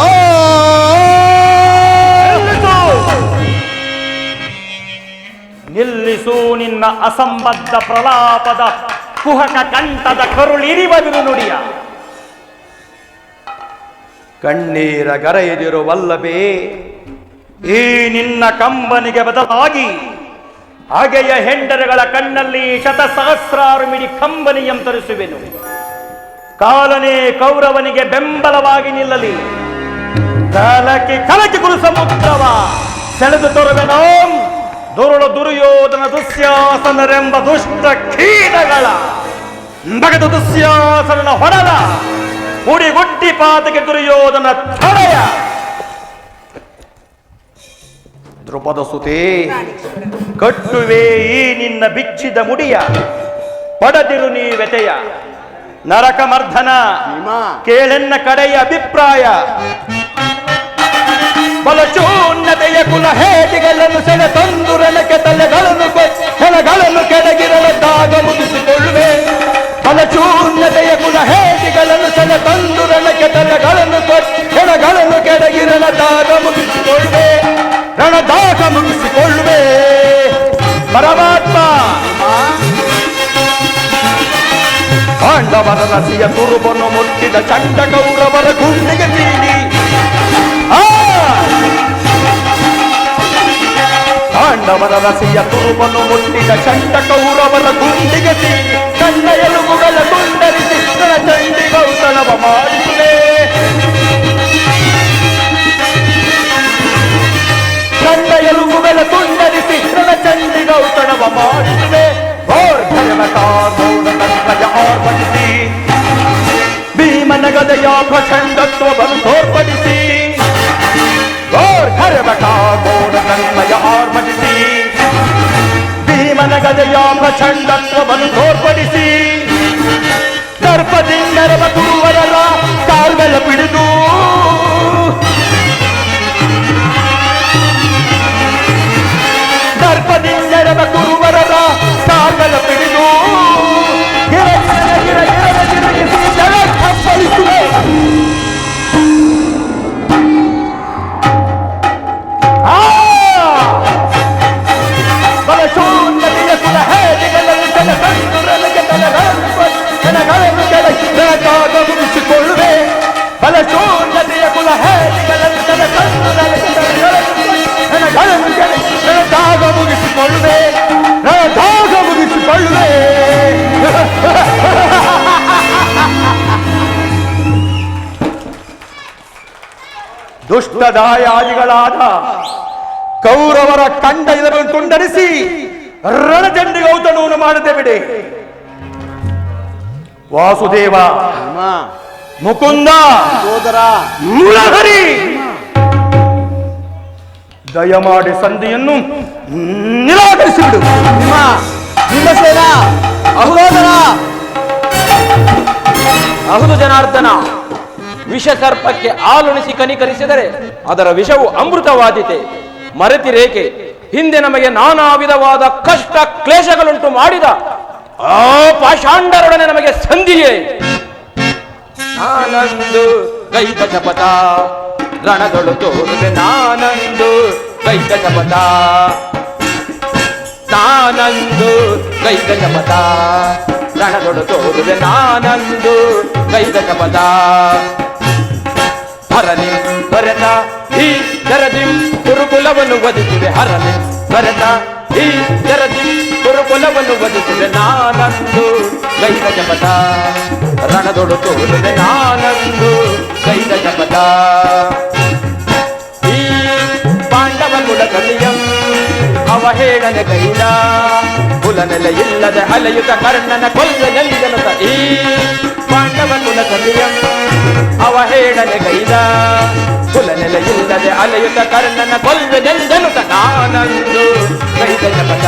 ನಿಲ್ಲಿಸು ನಿನ್ನ ಅಸಂಬದ್ಧ ಪ್ರಲಾಪದ ಕುಹಕ ಕಂಠದ ಕರುಳಿರಿವ ಬಿರುನುಡಿಯ ಕಣ್ಣೀರ ಗರೆಯದಿರುವಲ್ಲವೇ ಈ ನಿನ್ನ ಕಂಬನಿಗೆ ಬದಲಾಗಿ ಹಾಗೆಯ ಹೆಂಡರುಗಳ ಕಣ್ಣಲ್ಲಿ ಶತಸಹಸ್ರಾರು ಮಿಡಿ ಕಂಬನಿಯಂತರಿಸುವೆನು. ಕಾಲನೇ ಕೌರವನಿಗೆ ಬೆಂಬಲವಾಗಿ ನಿಲ್ಲಲಿ. ಕಲಕಿ ಕಲಕಿ ಗುರು ಸಮುದ್ರವ ಸೆಳೆದು ತೋರುವೆನೋ ದುರುಳು ದುರ್ಯೋಧನ ದುಶ್ಯಾಸನರೆಂಬ ದುಷ್ಟ ಕೀಟಗಳ ಬಗೆದು ದುಶ್ಯಾಸನ ಹೊಡೆದ ಹುಡಿಗುಡ್ಡಿ ಪಾದಕ್ಕೆ ದುರ್ಯೋಧನ ತಡೆಯ. ದ್ರುಪದ ಸುತೆ ಕಟ್ಟುವೆ ಈ ನಿನ್ನ ಬಿಚ್ಚಿದ ಮುಡಿಯ ಪಡದಿರು ನೀ ವ್ಯತೆಯ. ನರಕ ಮರ್ಧನ ಕೇಳೆನ್ನ ಕಡೆಯ ಅಭಿಪ್ರಾಯ. ಬಲಶೂನ್ಯತೆಯ ಕುಲ ಹೇಟಿಗಳನ್ನು ಸೆಳೆ ತಂದು ರಣಕ್ಕೆ ತಲೆಗಳನ್ನು ಹೆಣಗಳನ್ನು ಕೆಳಗಿರಲದಾಗ ಮುಗಿಸಿಕೊಳ್ಳುವೆ. ಬಲಶೂನ್ಯತೆಯ ಕುಲ ಹೇಟಿಗಳನ್ನು ಸೆಳೆ ತಂದು ರಣಕ್ಕೆ ತಲೆಗಳನ್ನು ಹೆಣಗಳನ್ನು ಕೆಳಗಿರಲದಾಗ ಮುಗಿಸಿಕೊಳ್ಳುವೆ. ರಣದಾಗ ಮುಗಿಸಿಕೊಳ್ಳುವೆ. ಪರಮಾತ್ಮ ಪಾಂಡವರ ರಸಿಯ ತುರುಬನ್ನು ಮುಟ್ಟಿದ ಚಂಡ ಕೌರವರ ಗುಂಡಿಗೆ ತೀಡಿ ಪಾಂಡವರ ರಸಿಯ ತುರುಬನ್ನು ಮುಟ್ಟಿದ ಚಂಡ ಕೌರವರ ಗುಂಡಿಗೆ ತೀಡಿ ಕಣ್ಣ ಎಲುಬುಗಳ ತುಂಡರಿಸಿ ಚಂಡಿ ಗೌತಣವ ಮಾಡಿಸುವೆ. ಕಣ್ಣ ಎಲುಬುಗಳ ತುಂಡರಿಸಿ ಚಂಡಿ ಗೌತಣವ ಮಾಡಿಸುವೆ. ಆರ್ಪಡಿಸಿ ಭೀಮನ ಗದೆಯ ಪ್ರಚಂಡತ್ವವನ್ನು ತೋರ್ಪಡಿಸಿ ಆರ್ಪಡಿಸಿ ಭೀಮನ ಗದೆಯ ಪ್ರಚಂಡತ್ವವನ್ನು ತೋರ್ಪಡಿಸಿ ದರ್ಪದಿಂದರವ ಕುರುವರರ ಕಾಲ್ವೆಲ ಪಿಡಿದು ದರ್ಪದಿಂದರವ ಕುರುವರರ ಕಾಲ್ವೆಲ ಪಿಡಿದು ಬಲಶೂನ್ಯತೆಯ ಕುಲ ಹೇಟಿಗಳನ್ನು ಮುಗಿಸಿಕೊಳ್ಳುವೆ. ಬಲಶೂನ್ಯತೆಯ ಕುಲ ಹೇಟಿಗಳನ್ನು ಮುಗಿಸಿಕೊಳ್ಳುವೆ. ಮುಗಿಸಿಕೊಳ್ಳುವೆ. ದುಷ್ಟದಾಯಾದಿಗಳಾದ ಕೌರವರ ಕಂಡ ಇದನ್ನು ತುಂಡರಿಸಿ ರಣಚಂಡಿಗೆ ಔತಣವನ್ನು ಮಾಡದೆ ಬಿಡಿ. ವಾಸುದೇವ, ಮುಕುಂದ, ಸೋದರ, ಮುರಹರಿ, ದಯಮಾಡಿ ಸಂಧಿಯನ್ನು ನಿರಾಕರಿಸಿಬಿಡು. ಭೀಮಸೇನ, ಅಹೋದರ. ಹೌದು ಜನಾರ್ದನ, ವಿಷ ಸರ್ಪಕ್ಕೆ ಹಾಲುಣಿಸಿ ಕನಿಕರಿಸಿದರೆ ಅದರ ವಿಷವು ಅಮೃತವಾದೀತೆ. ಮರೆತಿರೇಕೆ ಹಿಂದೆ ನಮಗೆ ನಾನಾ ವಿಧವಾದ ಕಷ್ಟ ಕ್ಲೇಶಗಳುಂಟು ಮಾಡಿದ ಆ ಪಾಷಾಂಡರೊಡನೆ ನಮಗೆ ಸಂಧಿಯೇ. ನಾನಂದು ಗೈತ ಶಪಥ ರಣದೊಳು ತೋರುವೆ. ನಾನಂದು ಗೈತ ಶಪಥ, ನಾನಂದು ಗೈತ ಶಪಥ ರಣದೊಳು ತೋರುವೆ. ನಾನಂದು ಗೈತ ಶಪಥ ಹರನಿ ಬರೆತ ಈ ಜರದಿಂ ಕುರುಕುಲವನ್ನು ವಧಿಸಿದೆ. ಹರನಿ ಬರೆತ ಈ ಜರದಿಂ ಕುರುಕುಲವನ್ನು ವಧಿಸಿದೆ. ನಾನಂದು ಗೈದ ಶಪಥ ರಣದೊಡು ತೋರುವೆ. ನಾನಂದು ಗೈದ ಶಪಥ ಈ ಪಾಂಡವ ಕುಲ ಕಲಿಯಂ ಅವಹೇಳನೆ ಕೈಲ ಕುಲನೆಲೆ ಇಲ್ಲದೆ ಅಲೆಯುತ ಕರ್ಣನ ಕೊಲ್ಲನೆಂದನುತ. ಈ ಪಾಂಡವ ಕುಲ ಕಲಿಯಂ ಅವಹೇಳನೆ ಕೈಲ ಕುಲನೆಲೆ ಇಲ್ಲದೆ ಅಲೆಯುತ ಕರ್ಣನ ಕೊಲ್ಲನೆಂದನುತ. ನಾನಂದು ಗೈದ ಶಪಥ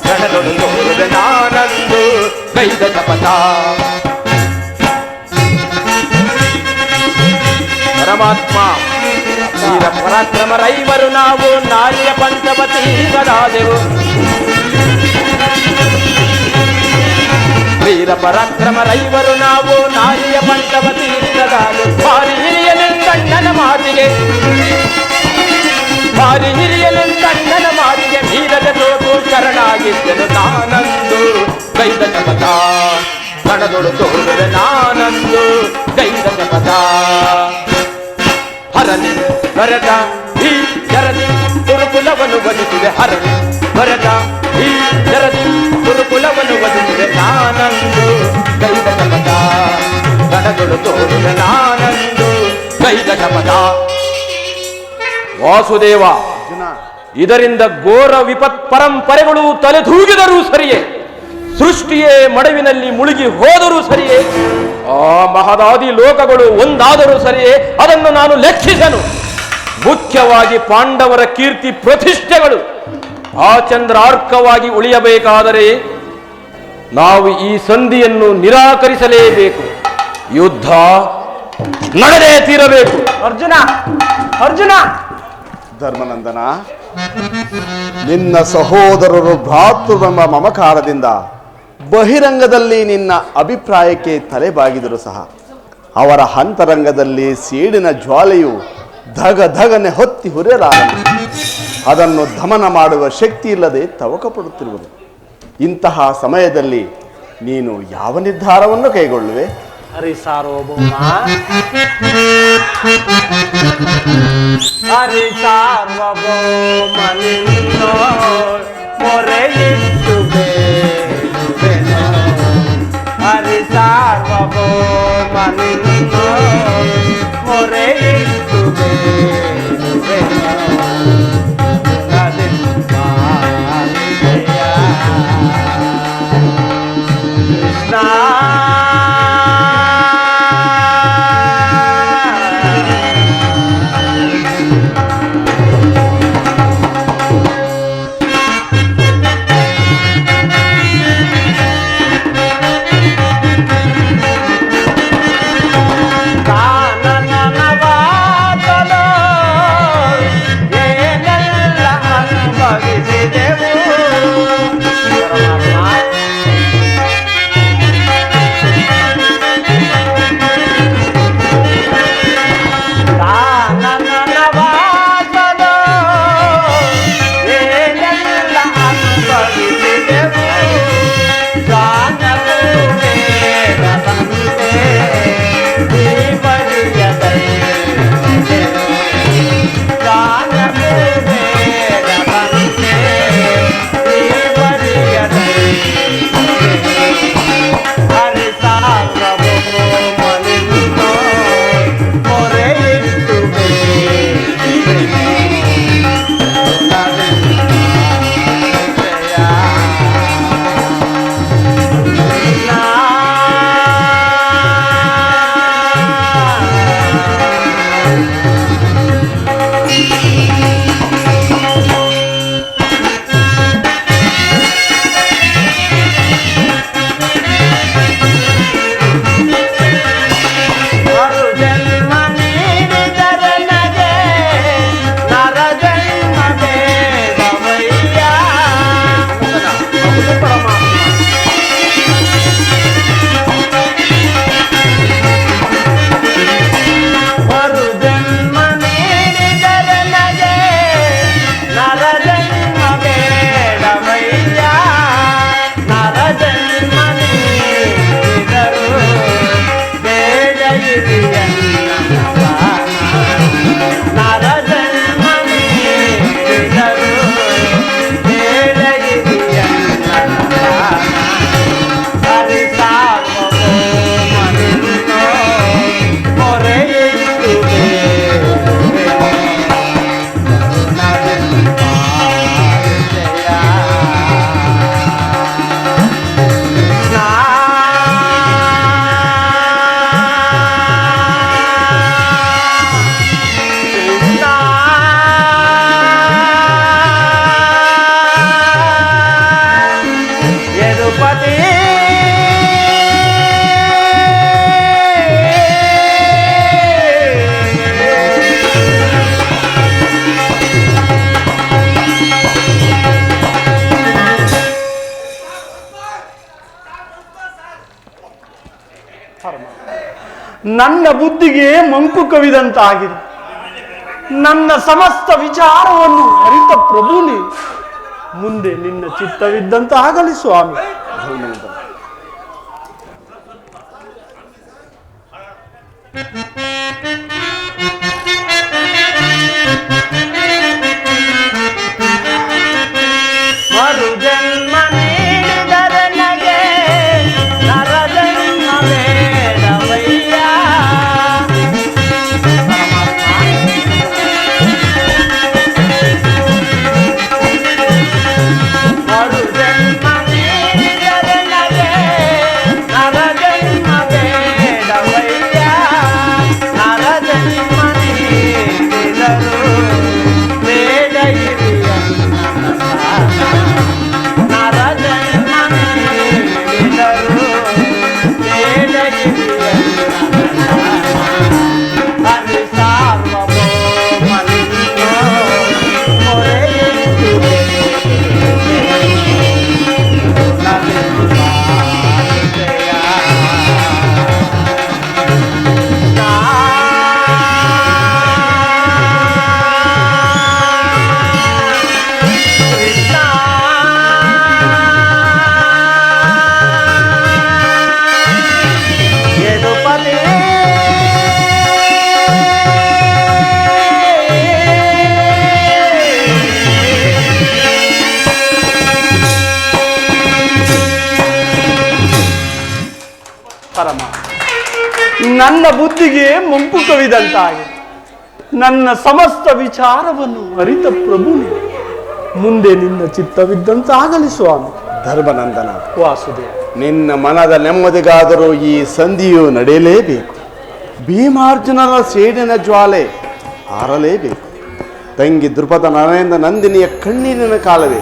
ರಣದೊಡು ತೋರುವೆ. ನಾನಂದು ಗೈದ ಶಪಥ. ಪರಮಾತ್ಮ ವೀರ ಪರಾಕ್ರಮರೈವರು ನಾವು ನಾರಿಯ ಪಂಚವತೀಗಳಾದೆವು. ವೀರ ಪರಾಕ್ರಮರೈವರು ನಾವು ನಾರಿಯ ಪಂಚವತೀಗಳಾದೆವು. ಭಾರಿ ಹಿರಿಯನೆಂದಣ್ಣನ ಮಾತಿಗೆ ಭಾರಿ ಹಿರಿಯಲೆಂದಣ್ಣನ ಮಾತಿಗೆ ಮೀರದೆ ಸೋತು ಶರಣಾಗಿದ್ದೆನು ನಾನಂದು ಗೈದ ಶಪಥ ಕಣದೊಳು ತೋರುವೆ ನಾನಂದು ಗೈದ ಶಪಥ ಹರನಿ ಬರಟ ಈ ಜರದಿ ಗುರುಕುಲವನ್ನು ವಧಿಸಿದೆ ಹರನಿ ಬರಟ ಈ ಜರದಿ ಗುರುಕುಲವನ್ನು ವಧಿಸಿದೆ ನಾನಂದು ಗೈದ ಶಪಥ ಕಣದೊಳು ತೋರುವೆ ನಾನಂದು ಗೈದ ಶಪಥ. ವಾಸುದೇವ, ಇದರಿಂದ ಘೋರ ವಿಪತ್ ಪರಂಪರೆಗಳು ತಲೆದೂಗಿದರೂ ಸರಿಯೇ, ಸೃಷ್ಟಿಯೇ ಮಡವಿನಲ್ಲಿ ಮುಳುಗಿ ಹೋದರೂ ಸರಿಯೇ, ಆ ಮಹದಾದಿ ಲೋಕಗಳು ಒಂದಾದರೂ ಸರಿಯೇ, ಅದನ್ನು ನಾನು ಲೆಕ್ಕಿಸನು. ಮುಖ್ಯವಾಗಿ ಪಾಂಡವರ ಕೀರ್ತಿ ಪ್ರತಿಷ್ಠೆಗಳು ಆ ಚಂದ್ರಾರ್ಕವಾಗಿ ಉಳಿಯಬೇಕಾದರೆ ನಾವು ಈ ಸಂಧಿಯನ್ನು ನಿರಾಕರಿಸಲೇಬೇಕು. ಯುದ್ಧ ನಡೆದೇ ತೀರಬೇಕು. ಅರ್ಜುನ, ಅರ್ಜುನ, ಧರ್ಮನಂದನ, ನಿನ್ನ ಸಹೋದರರು ಭ್ರಾತೃವೆಂಬ ಮಮಕಾರದಿಂದ ಬಹಿರಂಗದಲ್ಲಿ ನಿನ್ನ ಅಭಿಪ್ರಾಯಕ್ಕೆ ತಲೆಬಾಗಿದರೂ ಸಹ ಅವರ ಅಂತರಂಗದಲ್ಲಿ ಸೇಡಿನ ಜ್ವಾಲೆಯು ಧಗ ಧಗನೆ ಹೊತ್ತಿ ಹುರಿಯಲಾರದು. ಅದನ್ನು ದಮನ ಮಾಡುವ ಶಕ್ತಿ ಇಲ್ಲದೆ ತವಕ ಪಡುತ್ತಿರುವುದು. ಇಂತಹ ಸಮಯದಲ್ಲಿ ನೀನು ಯಾವ ನಿರ್ಧಾರವನ್ನು ಕೈಗೊಳ್ಳುವೆ? ಹರಿ ಸಾರ್ವಭೌಮ, ಹರಿ ಸಾರ್ವಭೌಮ ನಿನ್ನೋ ಮೊರೆಯಿಟ್ಟು ಬೇಡುವೆನು. ಹರಿ ಸಾರ್ವಭೌಮ ನಿನ್ನೋ ಮೊರೆಯಿಟ್ಟು ಬೇಡುವೆನು. ಕೃಷ್ಣ ನನ್ನ ಬುದ್ಧಿಗೆ ಮಂಕು ಕವಿದಂತಾಗಿದೆ. ನನ್ನ ಸಮಸ್ತ ವಿಚಾರವನ್ನು ಅರಿತ ಪ್ರಭುನಿ, ಮುಂದೆ ನಿನ್ನ ಚಿತ್ತವಿದ್ದಂತೆ ಆಗಲಿ ಸ್ವಾಮಿ. ಮರುಜನ್ಮ ನೀಡಿದರೆ ನಗೆ ನರಜನ್ಮ ಬೇಡವಯ್ಯ. ಮರುಜನ್ಮ ನೀಡಿದರೆ ನಗೆ ನರಜನ್ಮ ಬೇಡವಯ್ಯ. ನರಜನ್ಮ ನೀಡಿದರು ಬೇಡ ಹಿರಿಯ ನರಜನ್ಮ ನೀಡಿದರು ಬೇಡ ಹಿರಿಯ ಹರಿ ಸಾರ್ವಭೌಮನಿನ್ನೋ ಮೊರೆಯಿಟ್ಟು ನನ್ನ ಬುದ್ಧಿಗೆ ಮುಂಪು ಕವಿದಂತಾಗಿದೆ. ನನ್ನ ಸಮಸ್ತ ವಿಚಾರವನ್ನು ಅರಿತ ಪ್ರಭುನಿ, ಮುಂದೆ ನಿನ್ನ ಚಿತ್ತವಿದ್ದಂತಾಗಲಿ ಸ್ವಾಮಿ. ಧರ್ಮನಂದನ, ವಾಸುದೇವ, ನಿನ್ನ ಮನದ ನೆಮ್ಮದಿಗಾದರೂ ಈ ಸಂಧಿಯು ನಡೆಯಲೇಬೇಕು. ಭೀಮಾರ್ಜುನರ ಸೇಡಿನ ಜ್ವಾಲೆ ಆರಲೇಬೇಕು. ತಂಗಿ ದೃಪದ ನರೇಂದ್ರ ನಂದಿನಿಯ ಕಣ್ಣೀರಿನ ಕಾಲವೇ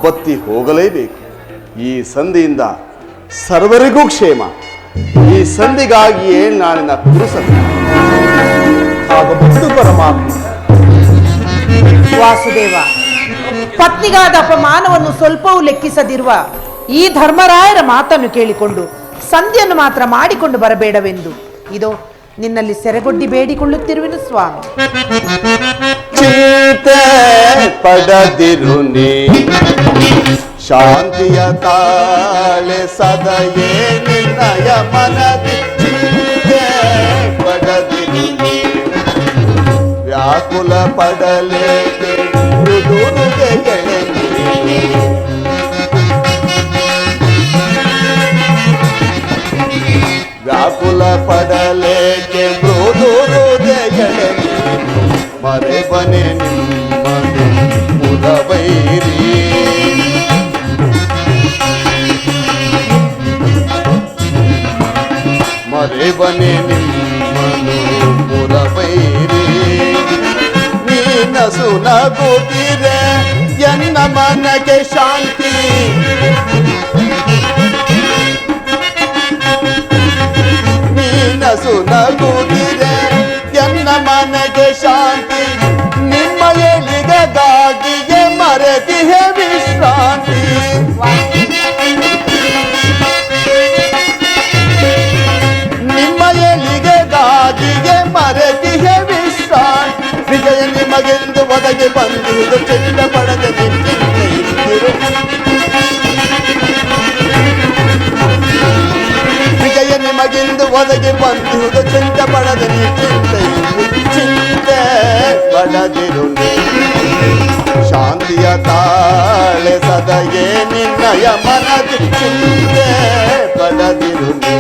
ಬತ್ತಿ ಹೋಗಲೇಬೇಕು. ಈ ಸಂಧಿಯಿಂದ ಸರ್ವರಿಗೂ ಕ್ಷೇಮ. ಈ ಸಂಧಿಗಾಗಿಯೇ ನಾನಿನ ಕುರುಸಲು ಆಗಬಹುದು ಪರಮಾತ್ಮ. ವಾಸುದೇವ, ಪತ್ನಿಗಾದ ಅಪಮಾನವನ್ನು ಸ್ವಲ್ಪವೂ ಲೆಕ್ಕಿಸದಿರುವ ಈ ಧರ್ಮರಾಯರ ಮಾತನ್ನು ಕೇಳಿಕೊಂಡು ಸಂಧಿಯನ್ನು ಮಾತ್ರ ಮಾಡಿಕೊಂಡು ಬರಬೇಡವೆಂದು ಇದೋ ನಿನ್ನಲ್ಲಿ ಸೆರೆಗೊಡ್ಡಿ ಬೇಡಿಕೊಳ್ಳುತ್ತಿರುವೆನು ಸ್ವಾಮಿ. ಚಿಂತೆ ಪಡದಿರು ನೀ, ಶಾಂತಿಯ ತಾಳೆ ಸದಯೇ ನಿನ್ನಯ ಮನದಿ. ಚಿಂತೆ ಪಡದಿರು ನೀ, ವ್ಯಾಕುಲ ಪಡಲೇಕೆ ಮೃದು ಹೃದಯಗಳೇ. ವ್ಯಾಕುಲ ಪಡಲೇಕೆ ಮೃದು ಹೃದಯಗಳೇ. ಮರೆಬನೆ ನಿಮ್ಮನು ಪುರವೈರಿ. ಮರೆಬನೆ ನಿಮ್ಮನು ಪುರವೈರಿ. ನೀನಸು ನಗುತ್ತಿರೆ ಎನ್ನ ಮನಗೆ ಶಾಂತಿ. ನೀನಸು ನಗುತ್ತಿರೆ ಎನ್ನ ಮನಗೆ ಶಾಂತಿ. ನಿಮ್ಮ ಎಲಿಗೆಗಾಗಿಯೇ ಮರೆತಿಹೆ ವಿಶ್ರಾಂತಿ. ನಿಮ್ಮ ಎಲಿಗೆಗಾಗಿಯೇ ಮರೆತಿಹೆ ವಿಶ್ರಾಂತಿ. ವಿಜಯ ನಿಮಗೆಂದು ಒದಗಿ ಬಂದಿರುವುದು ಚೆಂದ ಪಡೆದ ನಿಂತಿರು. ವಿಜಯ ನಿಮಗೆಂದು ಒದಗಿ ಬಂದಿರುವುದು ಚೆಂದ ಪಡೆದ ಚಿಂತೆ ಪಡದಿರು ನೀ. ಶಾಂತಿಯ ತಾಳೆ ಸದಯೇ ನಿನ್ನಯ ಮನದಿ. ಚಿಂತೆ ಪಡದಿರು ನೀ.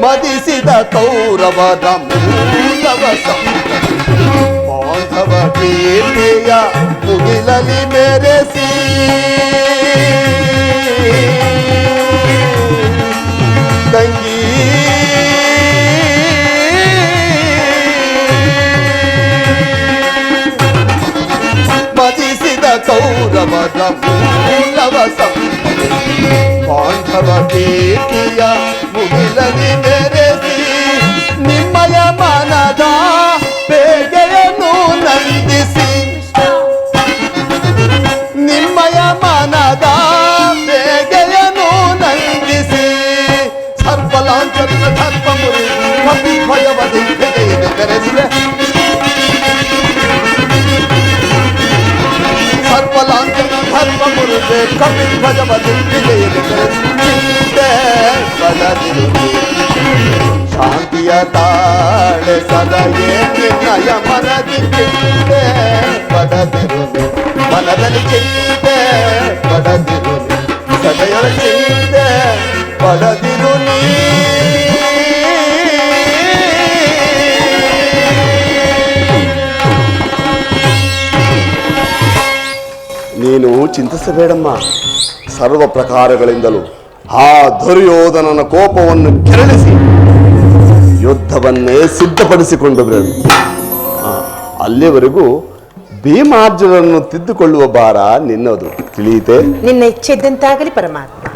ಮದಿಸಿದ ಕೌರವರ ಮೂಲವ ಬಾಂಧವ ಕೀರ್ತಿಯ ಮುಗಿಲಲಿ ಮೆರೆಸಿ. ತಂಗಿ ಮದಿಸಿದ ಕೌರವರ ಮೂಲವ ಬಾಂಧವ ಕೀರ್ತಿಯ ಮುಗಿಲಲಿ ಮೆರೆಸಿ. ನಿಮ್ಮಯ ಮನದ ಬೇಗೆಯನ್ನು ನಂದಿಸಿ. ನಿಮ್ಮಯ ಮನದ ಭಜಪತಿಯಲ್ಲಿ ಚಿಂತೆ ಪಡದಿರುವೆ ಶಾಂತಿಯ ತಾಳೆ ಸದಯೇ ನಿನ್ನಯ ಮನದಿ ಚಿಂತೆ ಪಡದಿರುವೆ ಮನದಲ್ಲಿ ಚಿಂತೆ ಪಡದಿರುವೆ ಸದೆಯೊಳ ಚಿಂತೆ ಪಡದಿರು ನೀನು ಚಿಂತಿಸಬೇಡಮ್ಮ. ಸರ್ವ ಪ್ರಕಾರಗಳಿಂದಲೂ ಆ ದುರ್ಯೋಧನನ ಕೋಪವನ್ನು ಕೆರಳಿಸಿ ಯುದ್ಧವನ್ನೇ ಸಿದ್ಧಪಡಿಸಿಕೊಂಡು ಬಿಡಲು. ಅಲ್ಲಿವರೆಗೂ ಭೀಮಾರ್ಜುನನ್ನು ತಿದ್ದುಕೊಳ್ಳುವ ಭಾರ ನಿನ್ನದು, ತಿಳಿಯಿತೆ? ನಿನ್ನ ಇಚ್ಛೆ ಇದ್ದಂತಾಗಲಿ ಪರಮಾತ್ಮ.